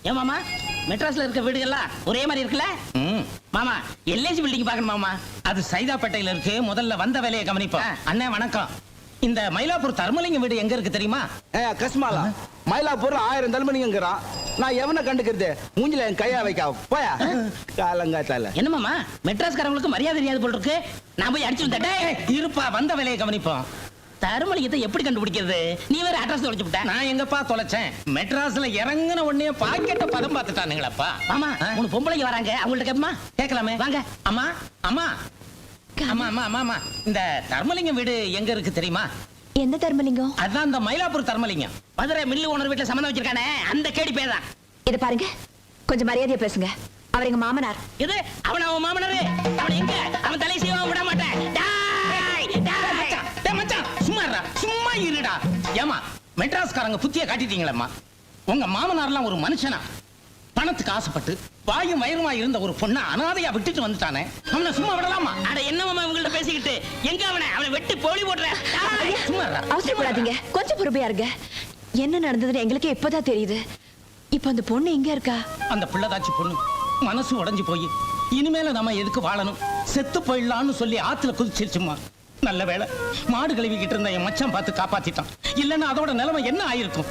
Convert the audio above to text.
ஏன் மாமா மெட்ராஸ்ல இருக்க வீடுகள்லாம் ஒரே மாதிரி இருக்குல்ல? மாமா எல்ஐசி பில்டிங் பார்க்கணும் மாமா. அது சைதாப்பேட்டையில இருக்கு. முதல்ல வந்த வேலையை கவனிப்போம். அண்ணே வணக்கம். இந்த மயிலாப்பூர் தர்மலிங்கம் வீடு எங்க இருக்கு தெரியுமா? கஸ்மாலா மயிலாப்பூர் 1000 தர்மலிங்கங்கிறான். நான் எவனை கண்டுக்கிறது? மூஞ்சில என் கையா வைக்க போயா காலங்காத்தால. என்ன மாமா மெட்ராஸ்காரங்களுக்கு மரியாதை தெரியாது போல் இருக்கு. நான் போய் அடிச்சு வந்துட்டேன். இருப்பா, வந்த வேலையை கவனிப்போம். தருமலிங்கத்தை எப்படி கண்டுபிடிக்கிறது? நீ வேற அட்ரஸ் தொலைச்சு விட்ட. நான் எங்கப்பா தொலைச்சேன்? மெட்ராஸ்ல இறங்குன உடனே பாக்கெட்ட பதம் பார்த்துட்டானுங்களப்பா. மாமா 3 பொம்பளைங்க வராங்க, அவங்கள்ட்ட கேப்பமா? கேட்கலாமே, வாங்க. அம்மா அம்மா அம்மா அம்மா அம்மா அம்மா இந்த தர்மலிங்கம் வீடு எங்க இருக்கு தெரியுமா? எந்த தர்மலிங்கம்? அதான் இந்த மயிலாப்பூர் தர்மலிங்கம். மதுரை மில்லு ஓனர் வீட்டுல சம்மந்தம் வச்சிருக்கானே அந்த கேடி பேதான். இத பாருங்க, கொஞ்சம் மரியாதையா பேசுங்க. அவர் எங்க மாமனார். இது அவன் மாமனாரு. அவன் எங்க? அவன் தலை செய்வா விட மாட்டேன். மச்சான் சும்மா இருடா. ஏமா மெட்ராஸ்காரங்க புத்திய காட்டிட்டீங்களம்மா. உங்க மாமனார்லாம் ஒரு மனுஷனா? பணத்துக்கு ஆசைப்பட்டு வாயும் வயிறுமா இருந்த ஒரு பொண்ணை அனாதையா விட்டுட்டு வந்துட்டானே, அவனை சும்மா விடலாமா? அட என்ன மாமா உங்கள்ட்ட பேசிக்கிட்டு எங்க அவனை வெட்டி போலி போடுறேன். சும்மா அவசரப்படாதீங்க, கொஞ்சம் பொறுமையா இருங்க. என்ன நடந்ததுன்னு எங்களுக்கு இப்பதான் தெரியுது. இப்ப அந்த பொண்ணு எங்க இருக்கா? அந்த பிள்ளைதாச்சி பொண்ணு மனசு உடைஞ்சு போய் இனிமேல நம்ம எதுக்கு வாழணும், செத்து போயிடலாம்னு சொல்லி ஆத்துல குதிச்சிருச்சுமா. நல்ல வேளை மாடு கழுவிக்கிட்டு இருந்த என் மச்சான் பார்த்து காப்பாத்திட்டான். இல்லன்னா அதோட நிலைமை என்ன ஆயிருக்கும்?